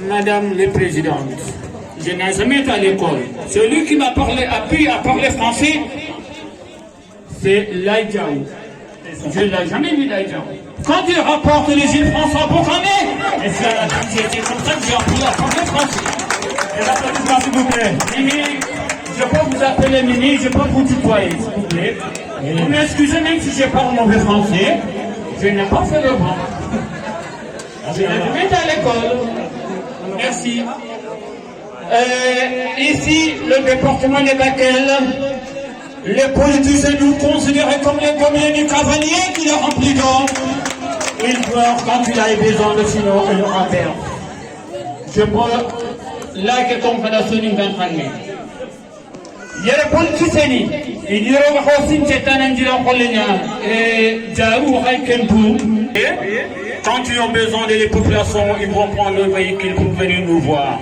Madame la Présidente, je n'ai jamais été à l'école. Celui qui m'a appris à parler français, c'est Laïdjaou. Je n'ai jamais vu Laïdjaou. Quand il rapporte les îles François Boccané, c'est comme ça que j'ai appris à parler français. S'il vous plaît. Mimi, je peux vous appeler Mimi, je peux vous tutoyer, s'il vous plaît. Vous m'excusez même si je parle mauvais français, je n'ai pas fait le bon. Je n'ai jamais été à l'école. Merci. Ici, le département de Bakel, les politiciens nous considèrent comme les communes du cavalier qui le remplit d'or. Il pleure quand il a besoin de sinon il aura peur. Je peux là que confédération d'entraînement. Il y a les politiciens, il y a aussi quand ils ont besoin de la population, ils vont prendre le véhicule pour venir nous voir.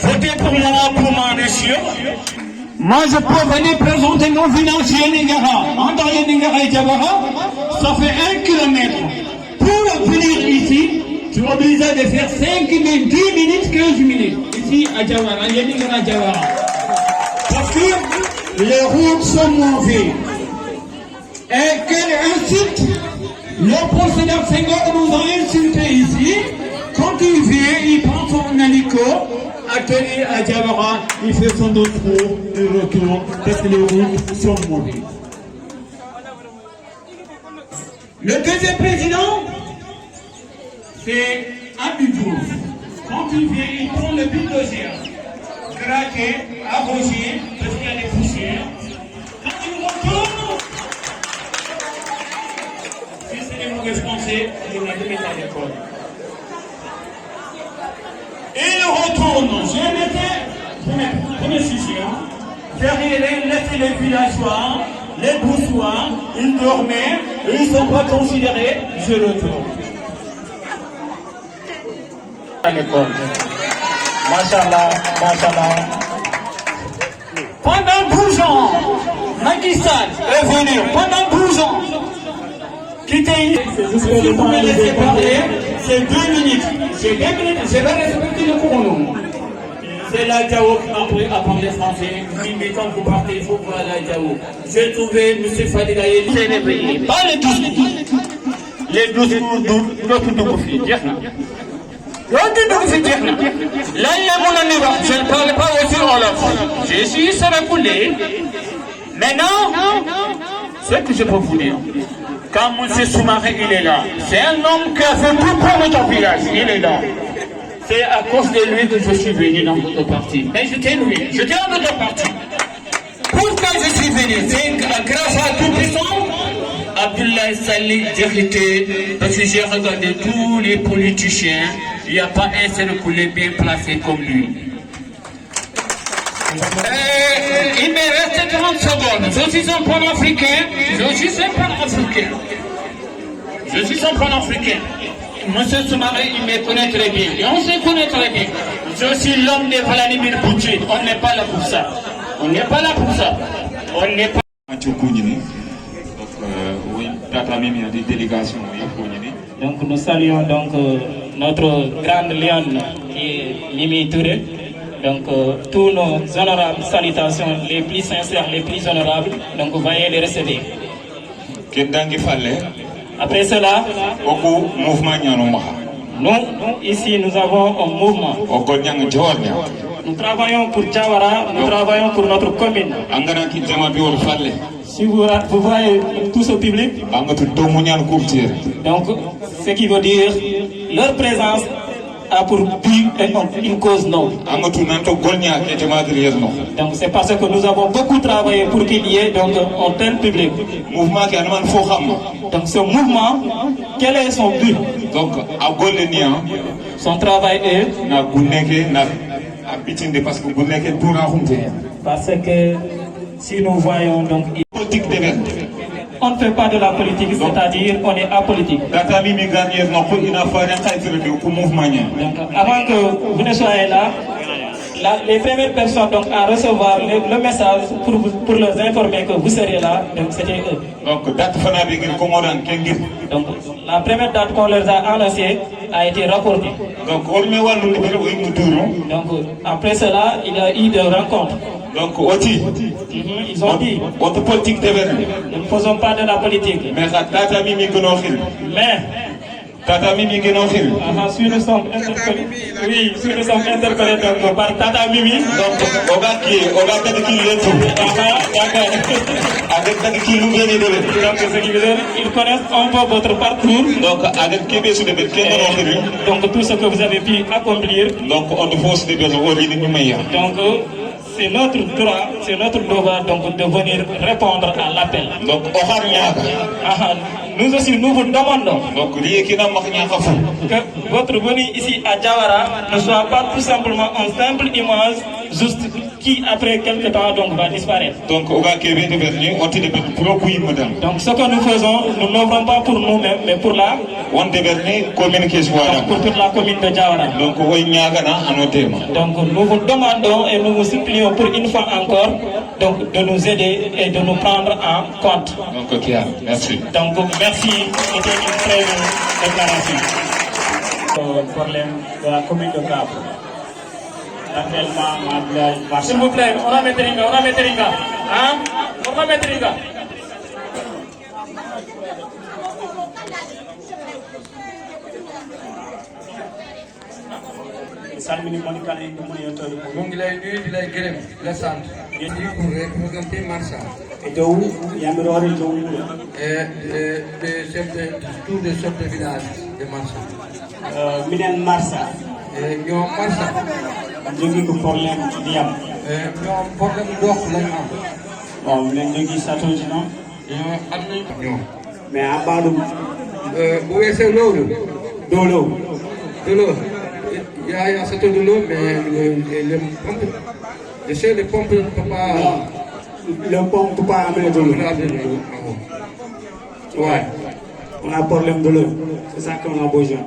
Votez pour moi, pour ma monsieur. Moi, je peux venir présenter mon financier Ningara. Entre Ningara et Djawara, ça fait 1 kilomètre. Pour venir ici, tu es obligé de faire 5 minutes, 10 minutes, 15 minutes. Ici à Djawara, Ningara Djawara. Parce que les routes sont mauvaises. Et quelle insulte! Le procédure Senghor nous a insulté ici. Quand il vient, il prend son hélico, atterrit à Djawara, il fait son autre de retour parce que les routes sont mauvaises. Le deuxième président, c'est Abidou. Quand il vient, il prend le bulldozer, gratter, arroser, parce qu'il y a des poussières. Quand il retourne, si c'est des mauvais français, il va le mettre à l'école. Il retourne, je me suis derrière, laisser les villageois, les boussois, ils dormaient, ils ne sont pas considérés, je retourne. À l'école. Machallah, machallah. Pendant 12 ans, Macky Sall est venu, pendant 12 ans, quitter, si vous me laissez parler, c'est 2 minutes. J'ai 2 minutes, je vais respecter le chrono. C'est Laïdjaou qui m'a appris à parler français. Mais quand vous partez, il faut voir Laïdjaou. J'ai trouvé M. Fadigaye, pas les 12 minutes. Les 12 minutes, l'autre double fille, dire là. L'autre double fille, dire là. Là, il y a mon ami, je ne parle pas aussi Wolof. Je suis Sarakoulé. Maintenant, ce que je peux vous dire, quand M. Soumaré il est là, c'est un homme qui a fait tout pour notre village, il est là. C'est à cause de lui que je suis venu dans votre parti. Mais j'étais lui, j'étais dans votre parti. Pourquoi je suis venu? C'est grâce à tout puissant, Abdoulaye Salih Diakité, parce que j'ai regardé tous les politiciens, il n'y a pas un seul poulet bien placé comme lui. Il me reste 30 secondes. Je suis un panafricain. Je suis un panafricain. Je suis un panafricain. Monsieur Soumaré, il me connaît très bien. Et on se connaît très bien. Je suis l'homme de Vladimir Poutine. On n'est pas là pour ça. On n'est pas là pour ça. On n'est pas. Donc nous saluons donc notre grande lionne qui est Mimi Touré. Donc tous nos honorables salutations les plus sincères, les plus honorables. Donc vous voyez les recevoir. Après cela, nous ici nous avons un mouvement. Nous travaillons pour Djawara, nous travaillons pour notre commune. Si vous voyez tout ce public, donc ce qui veut dire leur présence a pour but une cause noble. Donc c'est parce que nous avons beaucoup travaillé pour qu'il y ait donc un tel public. Donc ce mouvement, quel est son but? Son travail est parce que si nous voyons donc on ne fait pas de la politique, c'est-à-dire on est apolitique. Donc avant que vous ne soyez là, les premières personnes donc, à recevoir le message pour leur informer que vous serez là, donc c'était eux. Donc la première date qu'on leur a annoncée, a été rapporté. Donc, après cela, il y a eu des rencontres. Donc, aussi, ils ont dit, votre politique nous ne faisons pas de la politique. Mais, Tata Mimi Genokhil. Si nous sommes interpellés, oui, si nous sommes interpellés donc, par Tata Mimi. Donc, on va peut-être qu'il est tout. Avec Tata qui nous vient de donc, ce qui veut dire, ils connaissent un peu votre parcours. Donc, avec qui est sur le donc, tout ce que vous avez pu accomplir. Donc, on te force de besoin au meilleur. Donc, c'est notre droit, c'est notre devoir donc, de venir répondre à l'appel. Donc, nous aussi, nous vous demandons donc, que votre venue ici à Diawara ne soit pas tout simplement une simple image juste qui, après quelques temps, donc, va disparaître. Donc, on va donc, ce que nous faisons, nous n'ouvrons pas pour nous-mêmes, mais pour la communication. Pour toute la commune de Diawara. Donc, nous vous demandons et nous vous supplions pour une fois encore donc, de nous aider et de nous prendre en compte. Donc, ok, merci. Donc, merci. C'était une très bonne déclaration. Le problème de la commune de Cap. Actuellement, s'il vous plaît, on va mettre Ringa. Hein? On va mettre Ringa. Salmini Monica et Mouniato. Donc, il a eu de la grève, la centre. Il pour représenter Marsa. Et d'où il y a un Tous les chefs de village de Marsa. Minen Marsa. Ils ont Marsa. Ils ont un problème Ils ont un problème d'or. Bon, ils ont ça tout le temps. Ils ont mais à Badou. Où est-ce l'eau? Dolo. Il y a un certain de l'eau, mais les pompes, je sais, les pompes ne peuvent pas. Le pompe ne peut pas amener de l'eau. Ouais. On a un problème de l'eau. C'est ça qu'on a besoin.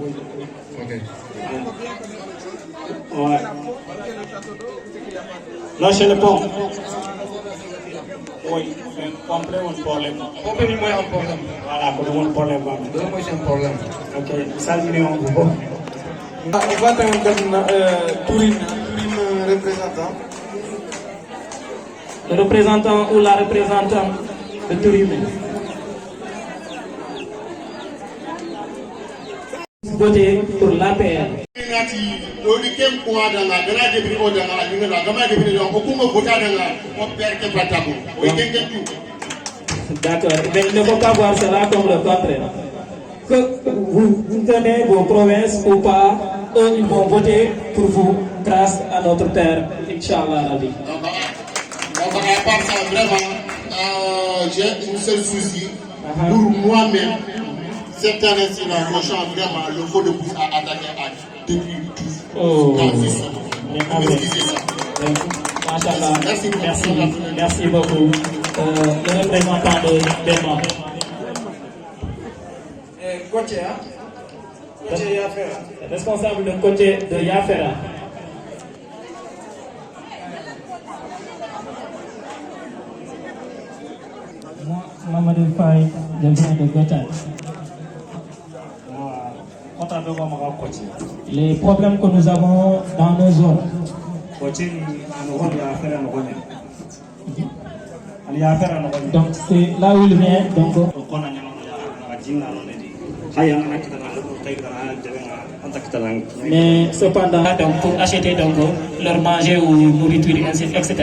Ok. Ouais. Là, chez le pompe. Oui, un problème. Pompe ni moi un problème. Voilà, pour un problème. Deux moi c'est un problème. Ok, ça le million pour vous. On va faire Tourine représentant. Le représentant ou la représentante de Tourine. Voter pour l'APR. D'accord, mais il ne faut pas voir cela comme le contraire. Que vous tenez vos provinces ou pas, eux ils vont voter pour vous grâce à notre Père, Inch'Allah Rabbi. Donc, à part ça, vraiment, j'ai une seule souci. Pour moi-même, cette année-ci, je sens vraiment le feu de pouce à attaquer depuis tout. Oh. Merci beaucoup. Le représentant de Bénin. Côté Yafera. Responsable de côté de Yafera. Moi, Mamadou Faye, je viens de Gotham. Les problèmes que nous avons dans nos zones. Donc c'est là où il vient. Donc, mais cependant, donc, pour acheter donc, leur manger ou nourriture, etc.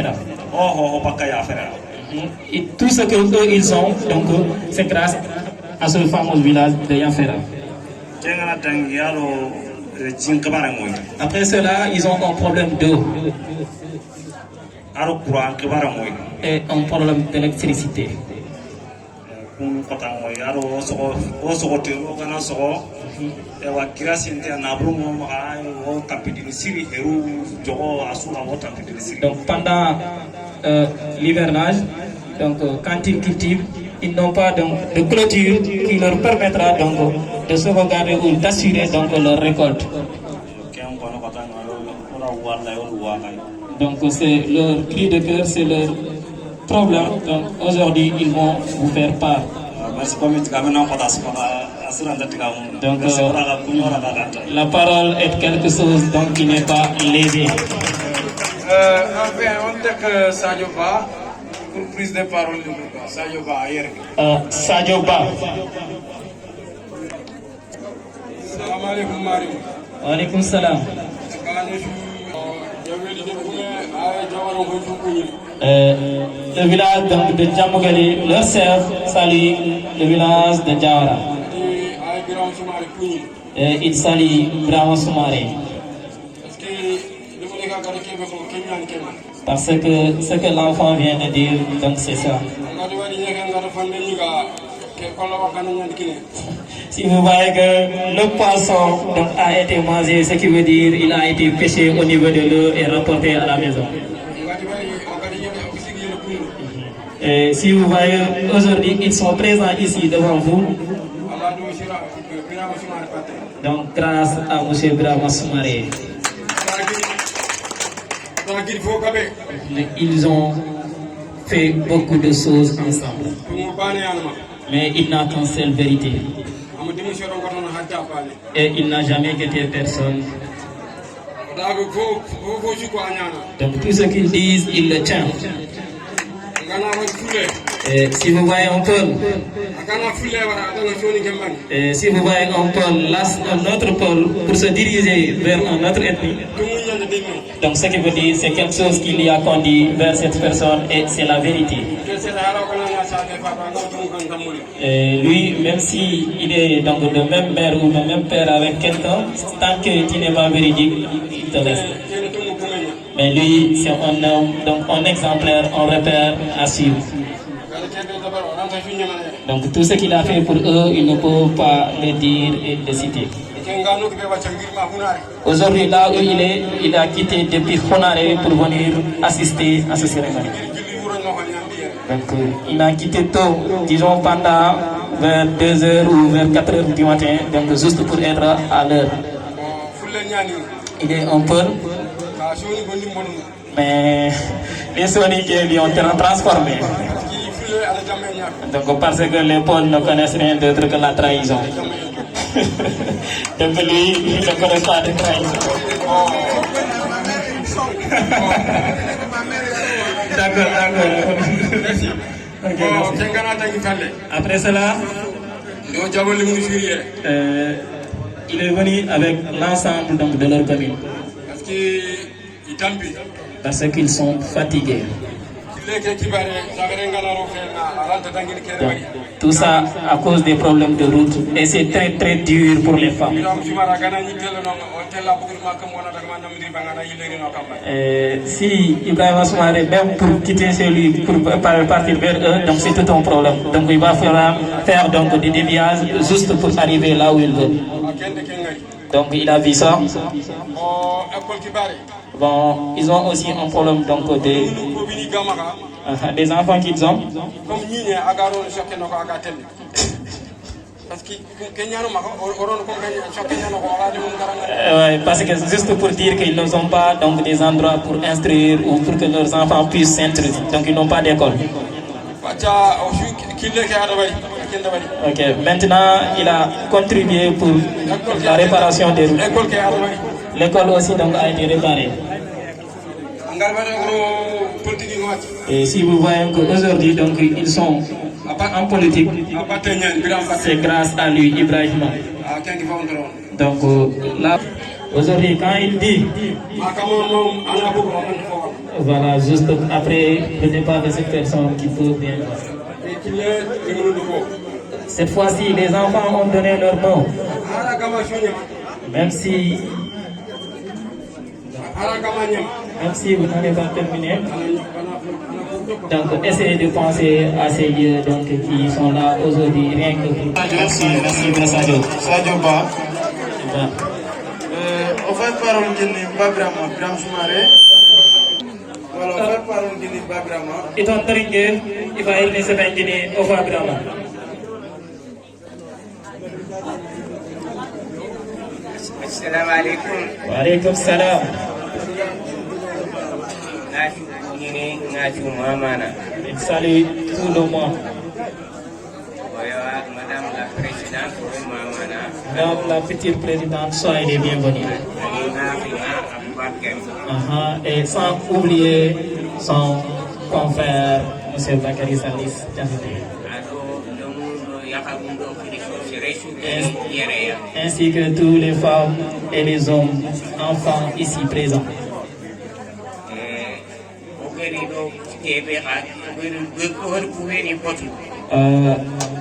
Et tout ce que eux, ils ont, donc, c'est grâce à ce fameux village de Yafera. Après cela, ils ont un problème d'eau et un problème d'électricité. Donc pendant l'hivernage, donc quand ils cultivent, ils n'ont pas donc, de clôture qui leur permettra donc de sauvegarder ou d'assurer donc leur récolte. Donc c'est leur cri de cœur, c'est leur problème. Donc aujourd'hui ils vont vous faire part. Donc, la parole est quelque chose donc, qui n'est pas léger. Enfin, on dit que Sadio Ba, pour prise de parole, Sadio Ba, hier. Sadio Ba. Salam alaikum, Mario. Wa alaikum salam. Le village donc, de Djamogali, leur chef salue le village de Djawara. Il salue Brahma Soumaré. Parce que ce que l'enfant vient de dire, donc c'est ça. Si vous voyez que le poisson donc, a été mangé, ce qui veut dire il a été pêché au niveau de l'eau et rapporté à la maison. Et si vous voyez aujourd'hui, ils sont présents ici devant vous. Donc grâce à M. Brahma Soumaré. Ils ont fait beaucoup de choses ensemble. Mais il n'a qu'une seule vérité. Et il n'a jamais guetté personne. Donc tout ce qu'ils disent, il le tient. Et si vous voyez un pôle, si vous voyez un pôle, un autre pôle, pour se diriger vers un autre ethnie, donc ce qui veut dire, c'est quelque chose qui lui a conduit vers cette personne et c'est la vérité. Et lui, même s'il est donc le même mère ou le même père avec quelqu'un, tant que tu n'es pas véridique, il te reste. Mais lui, c'est un homme, donc un exemplaire, un repère à suivre. Donc tout ce qu'il a fait pour eux, il ne peut pas le dire et le citer. Aujourd'hui, là où il est, il a quitté depuis Khonare pour venir assister à ce cérémonie. Donc il a quitté tôt, disons pendant vers 2h ou vers 4h du matin, donc juste pour être à l'heure. Il est un peu, mais les soniques lui ont transformé. Donc parce que les Pauls ne connaissent rien d'autre que la trahison. Donc lui, il ne connaît pas de trahison. D'accord. Merci. Après cela, il est venu avec l'ensemble donc, de leur commune. Parce qu'ils sont fatigués. Donc, tout ça à cause des problèmes de route et c'est très très dur pour les femmes. Si Ibrahima Soumaré, même pour quitter chez lui, pour partir vers eux, donc c'est tout un problème. Donc il va falloir faire donc, des déviages juste pour arriver là où il veut. Donc il a vu ça. Bon, ils ont aussi un problème donc des enfants qu'ils ont. Ouais, parce que juste pour dire qu'ils ne sont pas donc, des endroits pour instruire ou pour que leurs enfants puissent s'instruire. Donc ils n'ont pas d'école. Ok, maintenant il a contribué pour la réparation des routes. L'école aussi donc, a été réparée. Et si vous voyez qu'aujourd'hui donc ils sont en politique, c'est grâce à lui, Ibrahima. Donc là, aujourd'hui quand il dit, voilà, juste après le départ de cette personne qui peut bien voir. Cette fois-ci, les enfants ont donné leur nom. Même si vous n'avez pas terminé, donc essayez de penser à ces lieux donc, qui sont là aujourd'hui, rien que pour... Merci, Sadio. Sadio Ba. On va parler de Bagrama, Brahma Soumaré. Voilà, on va parler de Bagrama. Et ton tringue, il va y se maintenir au Bagrama. Assalamu alaikum. Wa alaikum salam. Il salue tout le monde. Madame la Présidente, Donc la future présidente, soyez les bienvenus. Et sans oublier son confrère, M. Bakary Salis. Ainsi que tous les femmes et les hommes, enfants ici présents.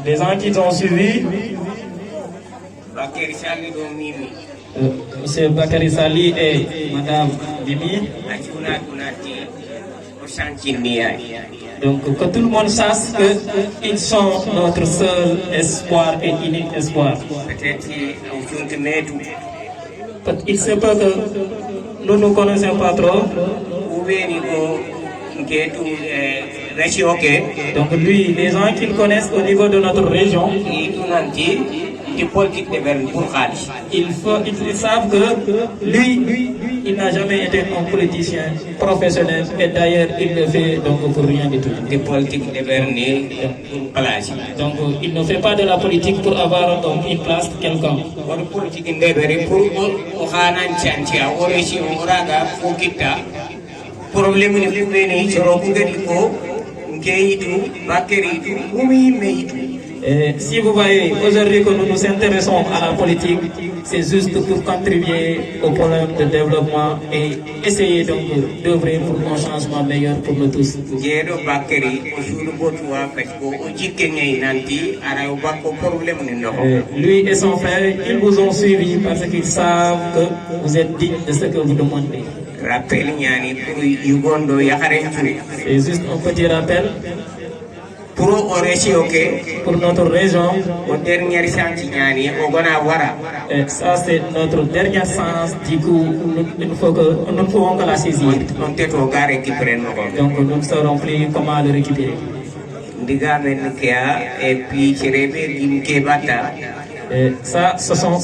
Les gens qui ont suivi, M. Bakary Sali et Mme Bibi. Donc que tout le monde sache qu'ils sont notre seul espoir et unique espoir. Il se peut que nous ne connaissons pas trop. Donc lui, les gens qu'il connaissent au niveau de notre région, ils savent que lui, il n'a jamais été un politicien professionnel et d'ailleurs il ne fait donc pour rien du tout. Donc il ne fait pas de la politique pour avoir donc une place quelconque. Problème ni kubeni choro kungeni ko ngeitu bakeritu meitu. Si vous voyez aujourd'hui que nous nous intéressons à la politique, c'est juste pour contribuer au problème de développement et essayer donc d'œuvrer pour un changement meilleur pour nous tous. Lui et son frère, ils vous ont suivi parce qu'ils savent que vous êtes digne de ce que vous demandez. C'est juste un petit rappel. Pour notre région, et ça c'est notre dernier sens, du coup nous ne pouvons que la saisir. Donc nous ne saurons plus comment le récupérer. Et ça c'est son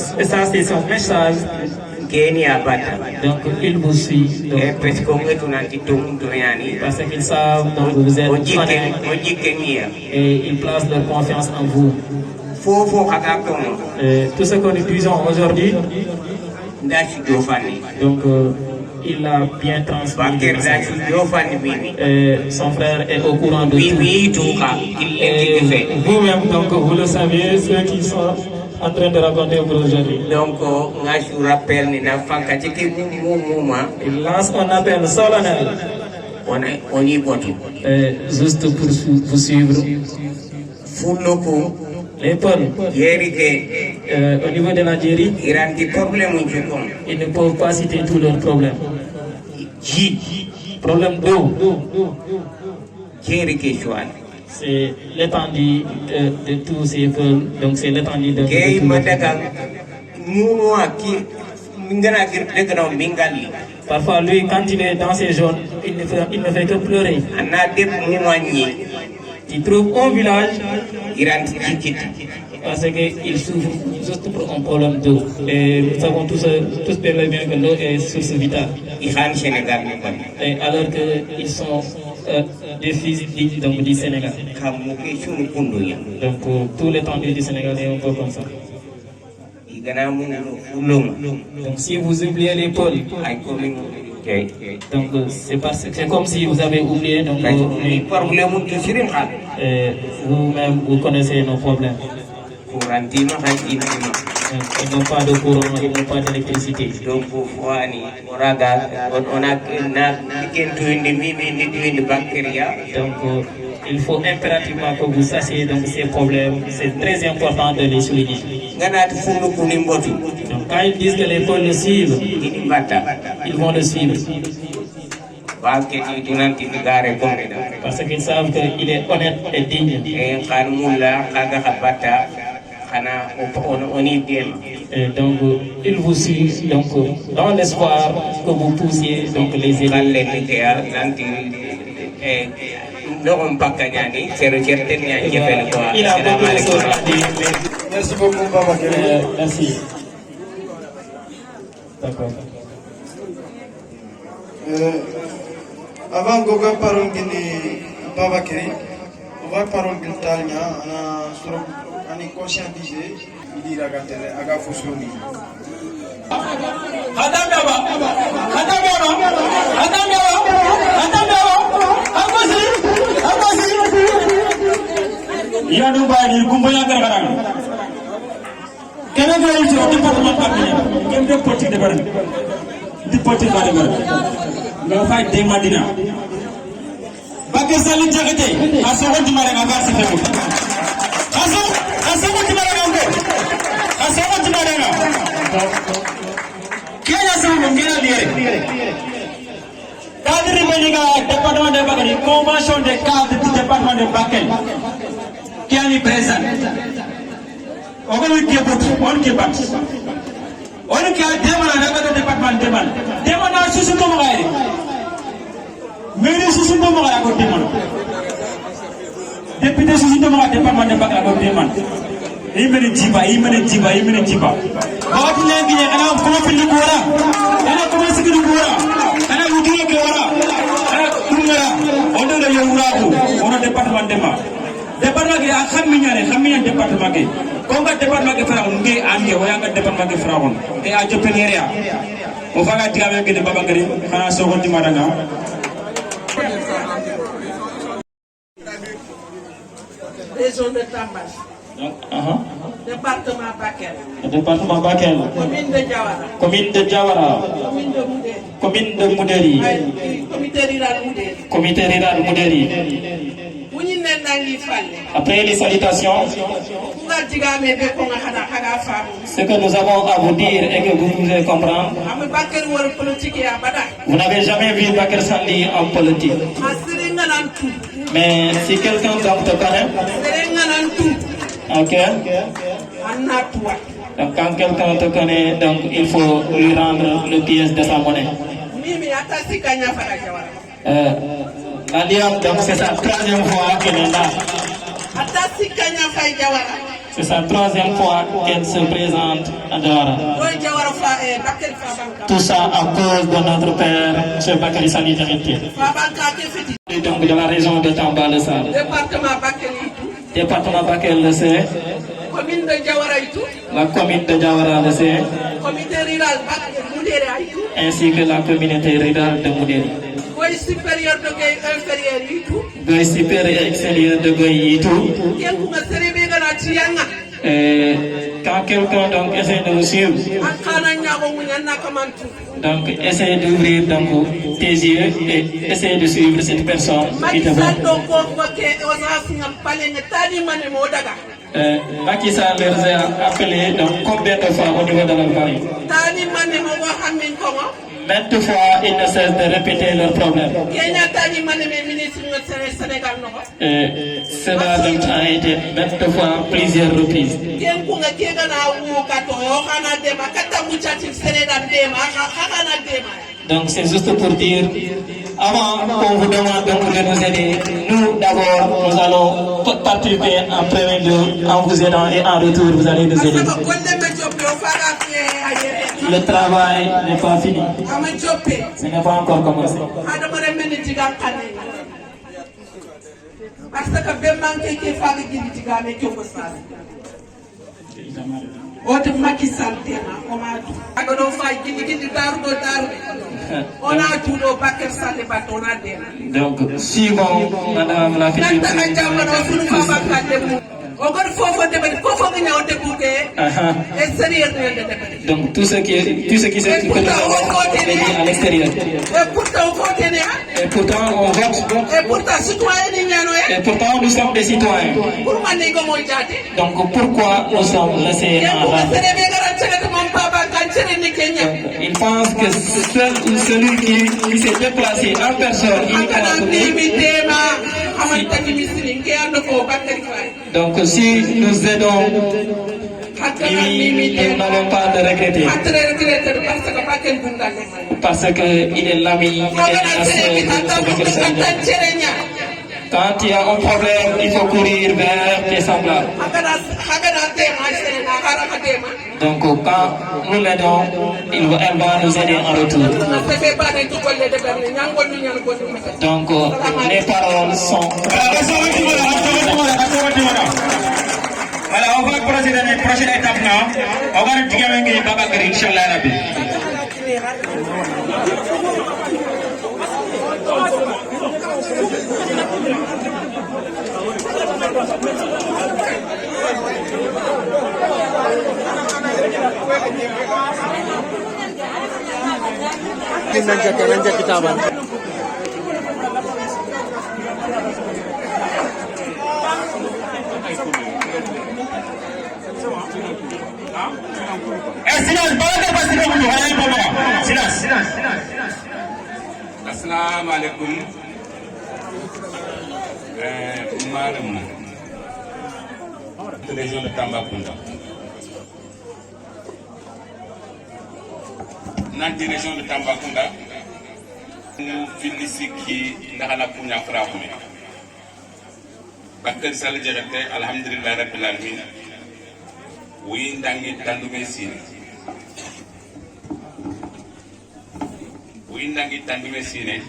message. Donc il vous suit. Parce qu'ils savent donc vous êtes honnête et ils placent leur confiance en vous. Tout ce que nous disons aujourd'hui, donc il a bien transmis. Son frère est au courant de tout. Et vous-même, donc vous le savez, ceux qui sont en train de raconter pour aujourd'hui. Donc, il lance un appel solennel. Juste pour vous suivre. Les Peuls, au niveau de l'Algérie, ils ne peuvent pas citer tous leurs problèmes. Problème d'eau. C'est l'étendue de tous ces peuples, donc c'est l'étendue de Parfois, lui, quand il est dans ces zones, il ne fait que pleurer. Il trouve un village parce qu'il souffre juste pour un problème d'eau. Et nous savons tous bien que l'eau est source vitale. Et alors qu'ils sont des fils du Sénégal. Donc tous les tendus du Sénégal est un peu comme ça. Donc si vous oubliez les pôles, donc c'est comme si vous avez oublié donc, vous-même vous connaissez nos problèmes. Ils n'ont pas de courant, ils n'ont pas d'électricité. Donc il faut impérativement que vous sachiez donc ces problèmes. C'est très important de les souligner. Donc quand ils disent que les peuples le suivent, ils vont le suivre. Parce qu'ils savent qu'il est honnête et digne. Et donc il vous suit donc dans l'espoir que vous poussiez donc les aider. Il a beaucoup de choses à dire. Merci beaucoup, Baba Kéré. Merci. D'accord. Avant Goga parole Baba Kéré, on va parole Talnya, on a mani conscientiser idira gatele aga fosoni Yanu bari kumbaya gargaran kena gari jo departement pakne kem de politique de bar di politique bare bar nga fay de madina bagge sali jagate aso wonti mare nga gar sifemu aso wonti mare nga ngo aso wonti mare nga kenya samu ngena liere cadre beniga département de Bakary convention des cadres du département de Bakel qui est présent. On va lui dire on qui bat. On qui a demandé dans le département de Bakel. Demande à sous ton mari. Mais sous ton mari à côté de moi. Député sous ton mari département de Bakel à côté de moi. Il me dit pas. Quand il est bien, on a commencé le courant. On a commencé le courant. On a eu le courant. On a eu le courant. On a département de Bakel. Département qui a xammiñane département qui ko nga département qui fara ngi ange waya nga département qui fara won e a jopeneria o faga digabe ke de babakari xana so gonti madanga région de Tamba donc département Bakel commune de Diawara commune de Moudéri comité rural Moudéri. Après les salutations, ce que nous avons à vous dire et que vous pouvez comprendre, vous n'avez jamais vu Bakary Sali en politique. Mais si quelqu'un donc te connaît, ok, donc quand quelqu'un te connaît, donc il faut lui rendre le pièce de sa monnaie. L'Alliance, donc c'est sa troisième fois qu'elle est là. C'est sa troisième fois qu'elle se présente à Diawara. Tout ça à cause de notre père, M. Bakary Sali Diakhaté. Donc de la région de Tamba le Sall. Département Bakel le sait. Commune de Diawara tout. La commune de Diawara le sait. Comité rural Moudéri tout. Ainsi que la communauté rurale de Moudéri. Goy supérieur de Goy inférieur tout. Goy supérieur extérieur de Goy tout. Quand quelqu'un donc essaie de vous suivre, donc essaie d'ouvrir donc tes yeux et essaie de suivre cette personne qui te voit. Macky Sall les a appelés donc combien de fois au niveau de l'Algérie? Maintes fois, ils ne cessent de répéter leurs problèmes. Cela donc a été maintes fois, plusieurs reprises. Donc c'est juste pour dire, avant qu'on vous demande donc de nous aider, nous d'abord nous allons participer en premier lieu en vous aidant et en retour vous allez nous aider. Le travail n'est pas fini. Ce n'est pas encore commencé. Parce que bien manqué qui fait les gars Ote Macky Sall on a tout le Bakary Sali on a donc suivons madame la future donc tout ce qui se trouve à l'extérieur. Et pourtant on vote. Et pourtant nous sommes des citoyens. Donc pourquoi nous sommes laissés en rade? Il pense que celui qui s'est déplacé en personne donc si nous aidons, nous n'allons pas de regretter. Parce qu'il est l'ami et la sœur de Bakary Sali. Quand il y a un problème, il faut courir vers tes semblables. Donc quand nous l'aidons, elle va nous aider en retour. Donc les paroles sont... Voilà, on va procéder à la prochaine étape now. On va le dire avec Babakar, Inch'Allah Rabbi. Nanjat kita bang. Silence, Babakar pasti dulu. Silence. Assalamu alaikum. Madame, de la région de Tambacounda. Dans la région de Tambacounda, nous félicitons qui n'a pas pu frapper. Bakar Sall Diakhaté, alhamdulillah rabbil alamin. Oui, ndangi tandume sine. Oui, ndangi tandume sine.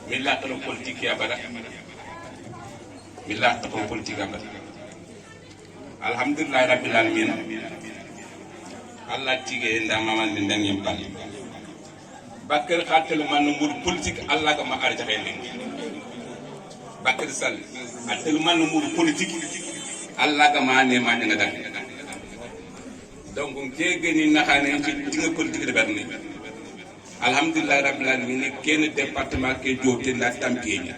Mila tolo politique ya bada. Mila tolo politique ya bada. Alhamdulillah rabbil alamin. Allah tige ndama man ndangi mbal. Bakar khatel man mur politique Allah kama arja khelen. Bakar Sall atel man mur politique Allah kama ne man nga dak. Donc ke geni naxane ci tinga politique de berni. Alhamdulillah rabbil alamin ken département ke jote na tampieña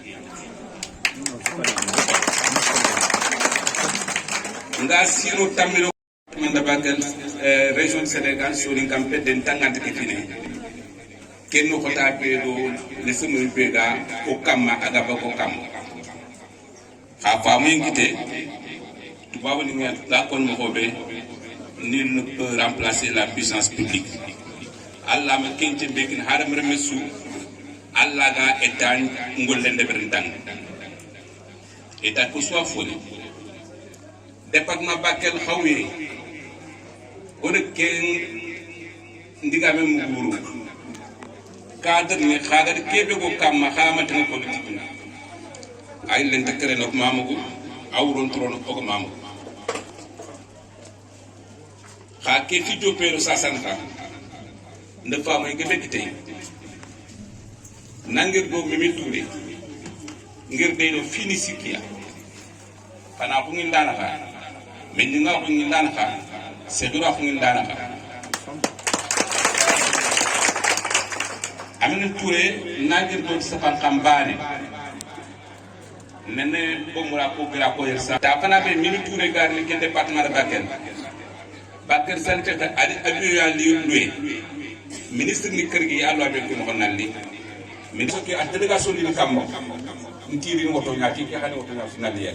nga sino tamino manda bagal région Sénégal sur une campagne de tangante ke fini ken no kota pe do le semu pega o kamma aga ba ko kam ha fa mo ngité tubabu ni ngal la kon mo hobe nul ne peut remplacer la puissance publique. Allah ma kente bekin haram remesu Allah ga etan ngol lende berentang eta ko soit foni département Bakel xawé o de ken ndiga mem nguru cadre ni xaga de kebe ko kam xamata ko politique ay len takere nok mamugo awron trono ko mamugo xa ke fi jopero sasanka ne fama ngi bekite nangir go Mimi Touré ngir de no fini sikia kana ko ngi ndana ka men nga ko ngi ndana ka segura ko ngi ndana ka Mimi Touré nangir go sapan kambane nene bomura ko gira ko yersa ta kana be Mimi Touré gar ni ken département de Bakel Bakar Sall te ali ya li ministre ni kër gi yàlla be ko no nalli ministre ki ak délégation ni kam ntiri ngoto ñati ki xani ngoto ñati nalli ya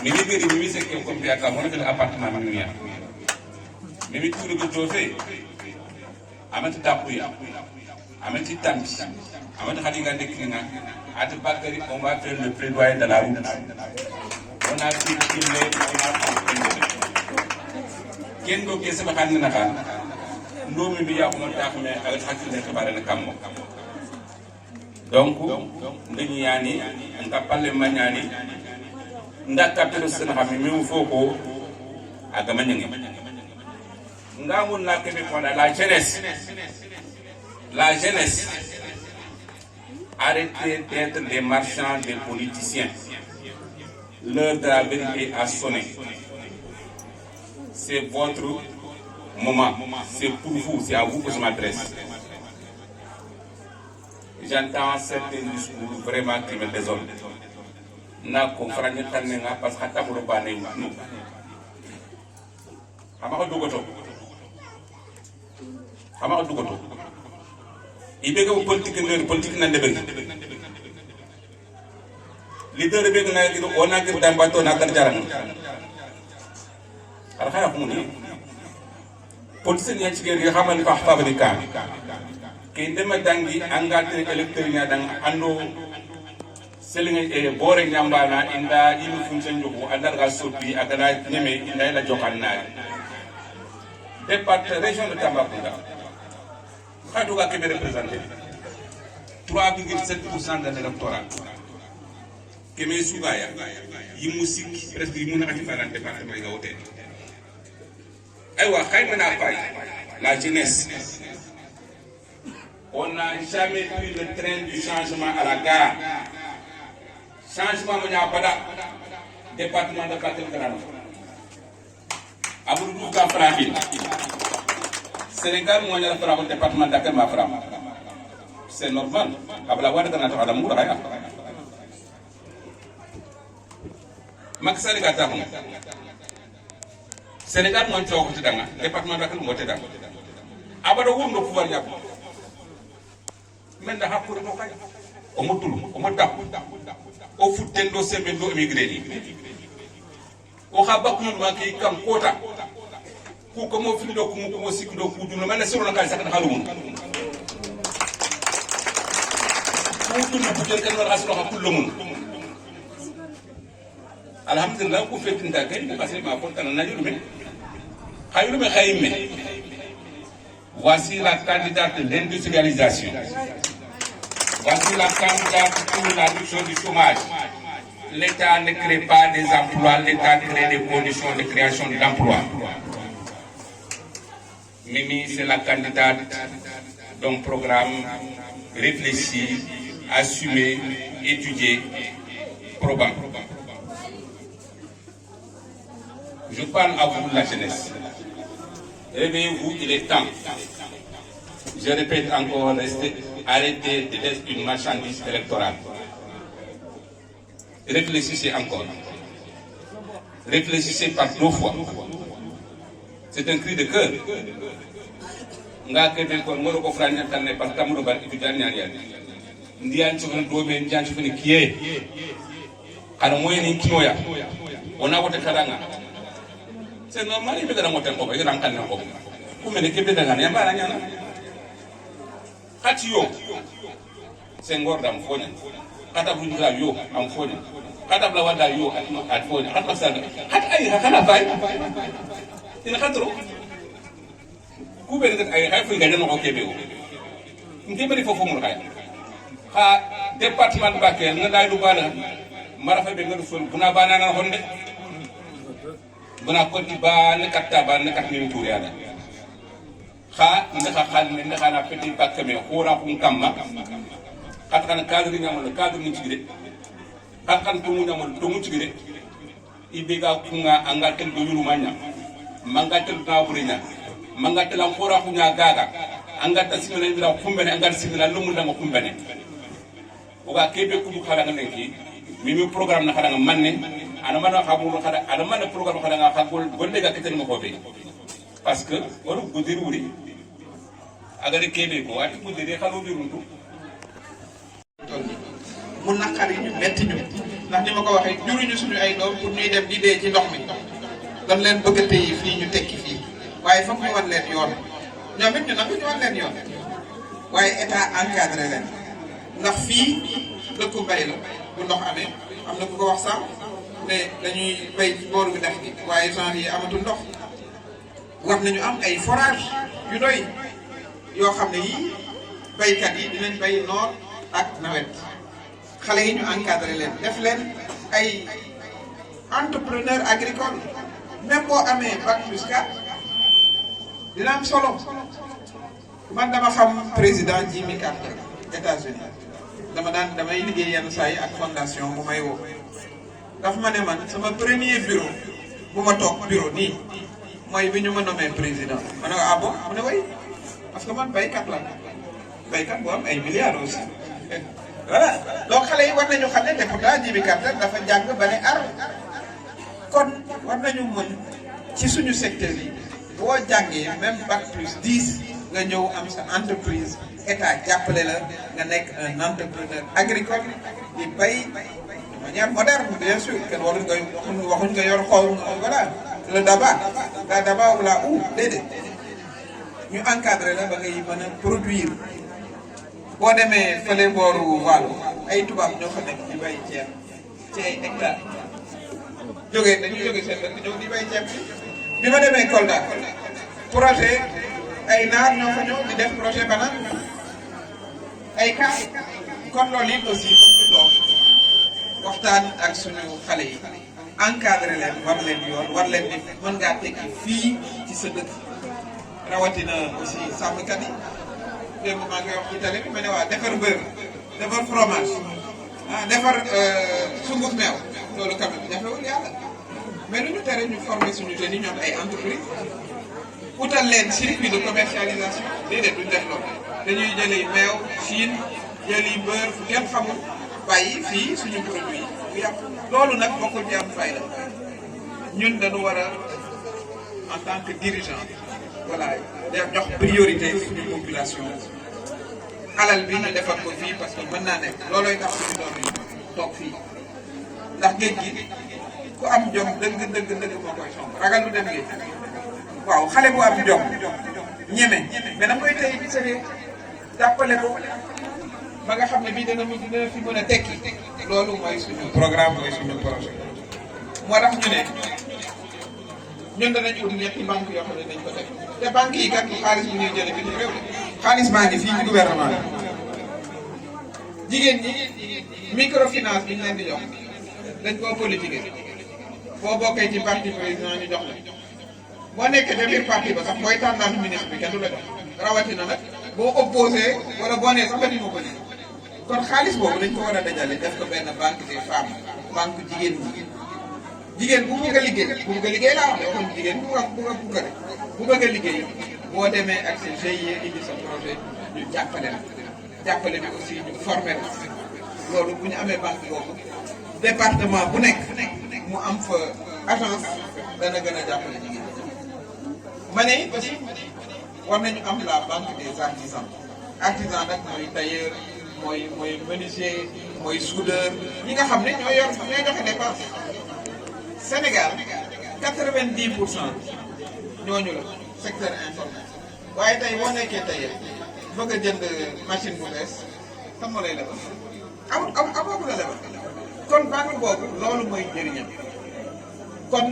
ni ni beri mi se ko bi aka mo na appartement mi ya Mimi Touré ko jofé amati tapuya amati tambi amati xadi nga nek nga at Bakary on va faire le plaidoyer de la route on a dit qu'il kendo ke sama kan na kan nomi bi ya ko tax me ak hakki ne bare na kam donc ndani yani nga palle mañani ndaka to sene xammi mi foko aga mañangi ngamul na ke be ko la jeunesse arrêtez d'être des marchands, des politiciens. L'heure de la vérité a sonné. C'est votre moment. C'est pour vous, c'est à vous que je m'adresse. J'entends certains discours vraiment qui me désolent. Na comprendre tanenga parce que tamuro bane nous. Amako dugoto. Ibega politique na ndebe. Leader be na gido ona gir dambato na kan jarang. Ar khaya ko ni. Politique ya cigere ya xamal ko xafa ni kam. Ke ndema dangi engagé électeur nya dang ando selinga e bore nyambana inda ilu function jogo andar ga sopi agana nyeme inda la jokanna. Département région de Tambacounda. Khadouga qui est représenté 3,7% de l'électorat. keme sugaya yi musique presque yi mun a ati faran département nga wote aywa xayma naa fay la jeunesse on n'a jamais pris le train du changement à la gare changement mo nya bada département de Bakel Grano Amadou Diouf ka Frabil Sénégal mo nya fra département Dakar ma fra c'est normal abla wada kana to adam mura ya Macky Sall ga taxum Sénégal mo nya ko tidanga département Dakar mo tidanga abado wundo pouvoir ñap men da hakuri no kay o motulu o motaw o futtendo sembe do émigré ni o xaba ko ma ki kam kota ku ko mo fi do ko mo sikdo ku du no man sero na kay sakata halumun ku du no butel kan wala aslo ha kullumun alhamdulillah ku fetinda kay ko kasi ma fontana na yulume khayulume khayme voici la candidate de l'industrialisation. Voici la candidate pour la réduction du chômage. L'État ne crée pas des emplois, l'État crée des conditions de création d'emplois. Mimi, c'est la candidate d'un programme réfléchi, assumé, étudié, probant. Je parle à vous de la jeunesse. Réveillez-vous, il est temps. Je répète encore, arrêtez de laisser une marchandise électorale. Réfléchissez encore. Réfléchissez par 2 fois. C'est un cri de cœur. Nga kebe ko ngoro ko franya tanne par tamuro bar étudiant ñaan ndiyan ci do be ndiyan ci fini kiye kana moy ni kinoya ona wote kadanga c'est normal il peut dans monter ko ran kan ko ku mene kebe daga ne mbara nyana hati yo c'est ngor dam fonya kata bunja yo am fonya kata bla wada yo at fonya kata saga hat ay kana fay ina khatro ku be ngat ay hay fu ngade no ko kebe o ngebe fofo mun kay ha département Bakel nga day du bala mara fay be ngadu fon buna bana na honde buna ko di ba ne katta ba ne kat ni tour yana kha ndaka khal ne ndaka na peti bakke me khora kum kamma kat kan cadre nyamol cadre ni cigide kat kan to mu nyamol to mu cigide ibega kunga anga tel do yuru manya manga tel na burinya manga tel am khora kunya gaga anga tasimena ndira kumbene anga tasimena lumu ndanga kumbene oga kebe ku khala nganeki mimi programme na khala manne ana mana xamul xada ana mana programme xada nga xagol gonde ga ketel mo xobe parce que waru godir wuri agari kebe ko ati godir xalo diruntu mu nakari ñu metti ñu ndax ni ma ko waxe juruñu suñu ay doom pour ñuy dem di dé ci ndox mi dañ leen bëgg téyi fi ñu tekki fi waye fa ko wan leen yoon ñoom it ñu nak ñu wan leen yoon waye état encadré leen ndax fi dëkku mbay la bu ndox amé am na ku ko wax sax ne dañuy bay ci booru bi dex gi waaye genre yi amatul ndox war nañu am ay forage yu doy yoo xam ne yi baykat yi dinañ bay noor ak nawet xale yi ñu encadré leen def leen ay entrepreneur agricole même boo amee bac plus 4 dina am solo man dama xam président Jimmy Carter États-Unis damay liggéey yenn saa yi ak fondation bu may woo daf ma ne man sama premier bureau bu ma toog bureau nii mooy bi ñu ma nommé président ma ne ko ah bon mu ne way parce que man baykat la baykat bu am ay milliards aussi voilà donc xale yi war nañu xam ne te pourtant Jimmy Carter dafa jàng ba ne ar kon war nañu mën ci suñu secteur yi boo jàngee même bac plus 10 nga ñëw am sa entreprise état jàppale la nga nekk un entrepreneur agricole di bay de manière moderne bien sûr kenn warul nga waxuñ nga yor xool voilà le daba wala déedéet ñu encadré la ba ngay mën a produire boo demee fële booru Waalo ay tubaab ñoo fa nekk di bay ceeb ci ay hectares dañuy jóge seen dëkk ñëw di bay ceeb bi ma demee Kolda projet ay naar ñoo fa ñëw di def projet banane ay cas kon loolu it aussi foog ñu toog waxtaan ak suñu xale yi encadré leen war leen yoon war leen ni mën ngaa tekki fii ci sa dëkk rawatina aussi sàmmkat yi démb maa ngi wax ci télé bi ma ne waa defar beurre defar fromage defar sunguf meew loolu quand même jafewul yàlla mais lu ñu tere ñu former suñu jeunes yi ñoom ay entreprise utal leen circuit de commercialisation déedéet duñ def loolu dañuy jëli meew Chine jëli beurre fu kenn xamul bàyyi fii suñu produit yi bu yàqu loolu nag bokkul ci am fayda ñun dañu war a en tant que dirigeant voilà jox priorité suñu population alal bi ñu defar ko fii parce que mën naa nekk loolooy tax suñu doom yi toog fii ndax géej gi ku am jom dëgg moo koy somb ragal lu dem géej waaw xale bu am jom ñeme mais da koy tey ci sa réew jàppale ko ba nga xam ne bii dina fi mën a tekki loolu mooy suñu programme mooy suñu projet moo tax ñu ne ñun danañ ut ñetti banque yoo xam ne dañ ko def te banque yi kat xaalis bu ñuy jëlee bi ci réew de xaalis maa ngi fii ci gouvernement bi jigéen ñi microfinance bi ñu leen di jox dañ koo politique boo bokkee ci parti président ñu jox la boo nekkee ca biir parti ba sax booy tànnaan ministre bi kenn du la jox rawatina nag boo opposé wala boo nee sax ba ni ma ko nii kon xaalis boobu dañ ko war a dajale def ko benn banque des femmes banque jigéen ñi jigéen bu bëgg a liggéey laa wax de waxuñ jigéen bu bëgg a liggéey boo demee ak sa GIE indi sa projet ñu jàppale bi aussi ñu former loolu bu ñu amee banque boobu département bu nekk mu am fa agence dana gën a jàppale jigéen ma ne aussi war nañu am la banque des artisans nag mooy tailleur mooy menuisier mooy soudeur ñi nga xam ne ñooy joxe dépense Sénégal 90% ñooñu la secteur informel waaye tey boo nekkee tailleur bëgg a jënd machine bu bees xam nga lay lebal amul la lebal kon banque boobu loolu mooy njëriñam kon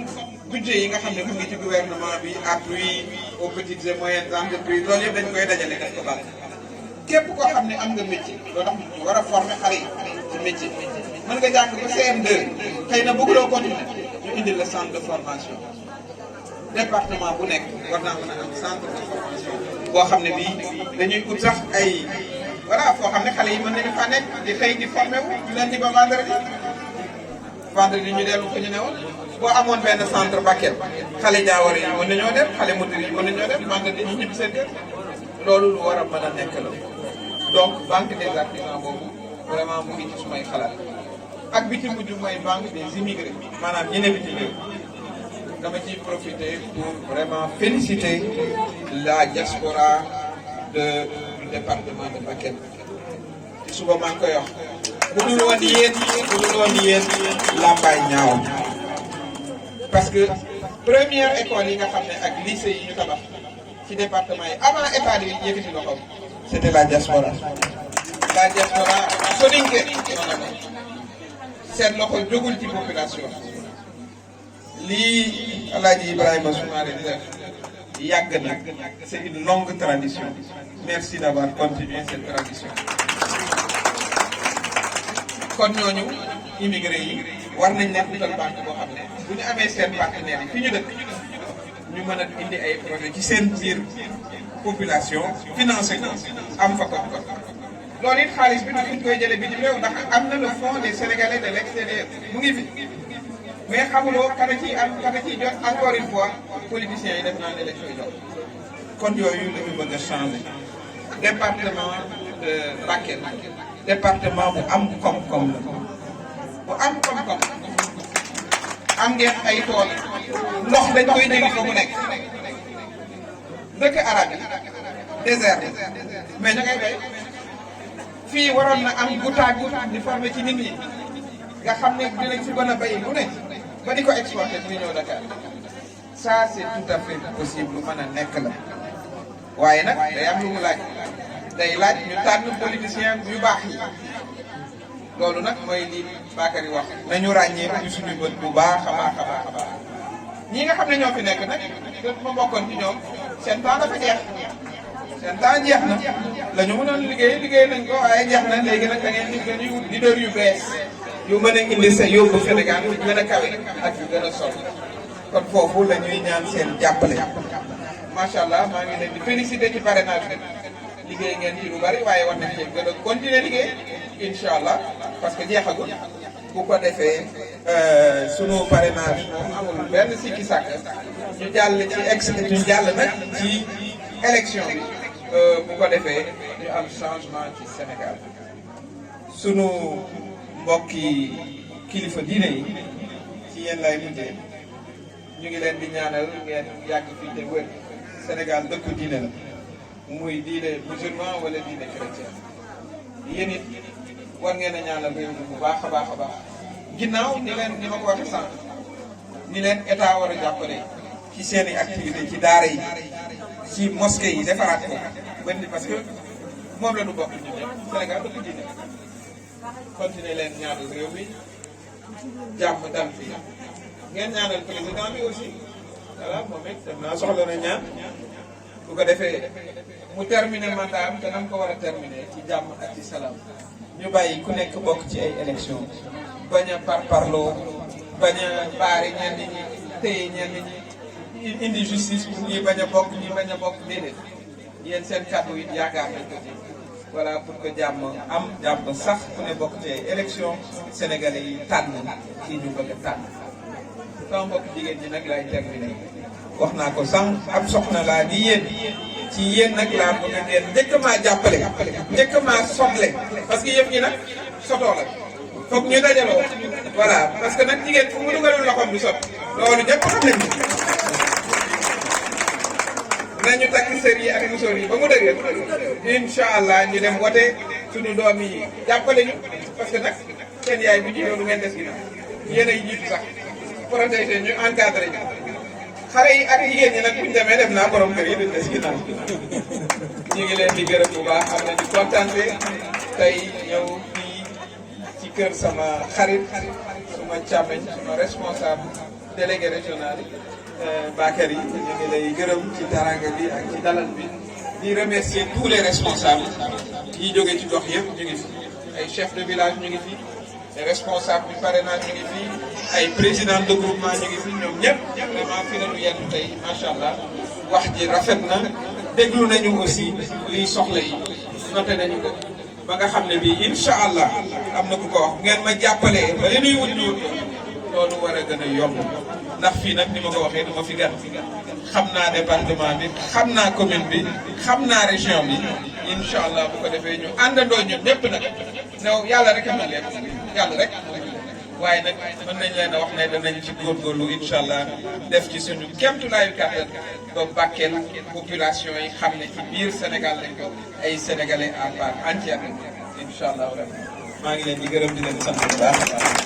budget yi nga xam ne mu ngi ci gouvernement bi appui aux petites et moyennes entreprises loolu yëpp dañ koy dajale def ko banque képp koo xam ne am nga métier loolu tax ñu war a former xale yi ci métier mën nga jàng ba CM2 xëy na bëgguloo continuer ñu indil la centre de formation département bu nekk war naa mën a am centre de formation boo xam ne bii dañuy ut sax ay voilà foo xam ne xale yi mën nañu fa nekk di xëy di formé wu lundi ba vendredi ñu dellu ko ñu ne woon boo amoon benn centre Bakel xale jaaware yi mën nañoo dem xale moteur yi mën nañoo dem vendredi ñu ñibbi seen kër loolu lu war a mën a nekk la donc banque des artisans boobu vraiment mu ngi ci sumay xalaat ak bi ci mujj mooy banque des immigrés maanaam ñi ne bitim réew dama ciy profiter pour vraiment féliciter la diaspora du département de Bakel ci suba maa ngi koy wax bu dul woon yéen làmbaay ñaaw parce que première école yi nga xam ne ak lycée yi ñu tabax ci département yi avant état bi yëkkati loxoom c'était la diaspora soninke seen loxo jógul ci population lii Alaaji Ibrahima Soumaré di def yàgg na c'est une longue tradition merci d'avoir continué cette tradition kon ñooñu immigré yi war nañ leen utal banque boo xam ne bu ñu amee seen partenaires yi fi ñu dëkk ñu mën a indi ay projet ci seen biir population financé ko am fa ko loolu it xaalis bi nag ñu koy jëlee bitim réew ndax am na le fonds des Sénégalais de l'extérieur mu ngi fi mais xamuloo kana ciy jot encore une fois politiciens yi def naa ne lañ koy jox kon yooyu la ñu bëgg a changer département de Bakel département bu am koom-koom la bu am koom-koom am ngeen ay tool ndox dañ koy jëli fa mu nekk dëkk arab yi désert mais ña ngay bay fii waroon na am goutte di former ci nit ñi nga xam ne dinañ fi mën a bay lu ne ba di ko exploiter muy ñëw Dakar ça c'est tout à fait possible lu mën a nekk la waaye nag day am lu mu laaj day laaj ñu tànn politicien yu baax yi loolu nag mooy li Bakary wax nañu ràññee ñu suñu bët bu baax a baax a baax a baax ñi nga xam ne ñoo fi nekk nag ma bokkoon ci ñoom seen temps dafa jeex seen temps jeex na la ñu mënoon liggéey nañ ko waaye jeex na léegi nag da ngeen di wut leader yu bees yu mën a indi sa yóbbu Sénégal yu gën a kawe ak yu gën a sol kon foofu la ñuy ñaan seen jàppale macha allah maa ngi leen di féliciter ci parrainage bi liggéey ngeen ci lu bari waaye war nañ cee gën a continuer liggéey incha allah parce que jeexagul bu ko defee sunu parrainage moom amul benn sikki sàkk ñu jàll ci ñu jàll nag ci élection bi bu ko defee ñu am changement ci Sénégal sunu mbokki kilifa diine yi ci yéen lay mujjee ñu ngi leen di ñaanal ngeen yàgg fii te wér Sénégal dëkku diine la muy diine musulman wala diine chrétien yéen it war ngeen a ñaanal réew mi bu baax a baax a baax ginnaaw ni ma ko waxee sànq ni leen état war a jàppale ci seen i activité ci daara yi ci mosquée yi defaraat ko benn parce que moom la ñu bokk ñun ñëpp Sénégal dëkku diine continuer leen ñaanal réew mi jàmm dal fi ngeen ñaanal président bi aussi voilà moom it dem naa soxla na ñaan bu ko defee mu terminer mandat am te nam ko war a terminer ci jàmm ak ci salaam ñu bàyyi ku nekk bokk ci ay élection bañ a parparloo bañ a baari ñenn ñi téye ñenn ñi indi justice pour ñi bañ a bokk ñi bañ a bokk déedéet yéen seen kàddu it yaakaar nañ ko ci voilà pour que jàmm am jàmm sax ku ne bokk ci ay élection sénégalais yi tànn kii ñu bëgg a tànn sama mbokk jigéen ñi nag laay terminer wax naa ko sànq ab soxna laa di yéen ci yéen nag laa bëgg ngeen njëkk maa jàppale njëkk maa sotle parce que yëpp ñi nag sotoo la foog ñu dajaloo voilà parce que nag jigéen fu mu dugalul loxoom du sot loolu ñëpp xam nañu nañu takk sër yi ak musóor yi ba mu dëgër incha allah ñu dem wote suñu doom yi jàppale ñu parce que nag seen yaay bu jiitoo du ngeen des ginnaaw yéen ay jiitu sax protéger ñu encadré ñu xale yi ak jigéen ñi nag buñ demee def naa borom kër yi duñ des ginnaaw ñu ngi leen di gërëm bu baax am nañu kontaante tey ñëw fii ci kër sama xarit suma càmmeñ suma responsable délégué régional Bakary ñu ngi lay gërëm ci taranga bi ak ci dalal bi di remercier tous les responsables yi jóge ci gox yëpp ñu ngi fi ay chef de village ñu ngi fi ay responsable du parrainage ñu ngi fi ay président de groupement ñu ngi fi ñoom ñëpp vraiment fi nañu yenn tey macha allah wax ji rafet na déglu nañu aussi liy soxla yi noté nañu ko ba nga xam ne bii incha allah am na ku ko wax ngeen ma jàppalee ba li nuy wut ñu wut loolu war a gën a yomb ndax fii nag ni ma ko waxee dama fi gan xam naa département bi xam naa commune bi xam naa région bi incha allah bu ko defee ñu àndandoo ñun ñëpp nag new yàlla rek am na lépp yàlla rek waaye nag mën nañ leen a wax ne danañ ci góorgóorlu incha allah def ci suñu kéemtulaayu kàttan ba Bakel population yi xam ne ci biir Sénégal lañ ko ay sénégalais à part entière incha allah maa ngi leen di gërëm di leen sant bu baax.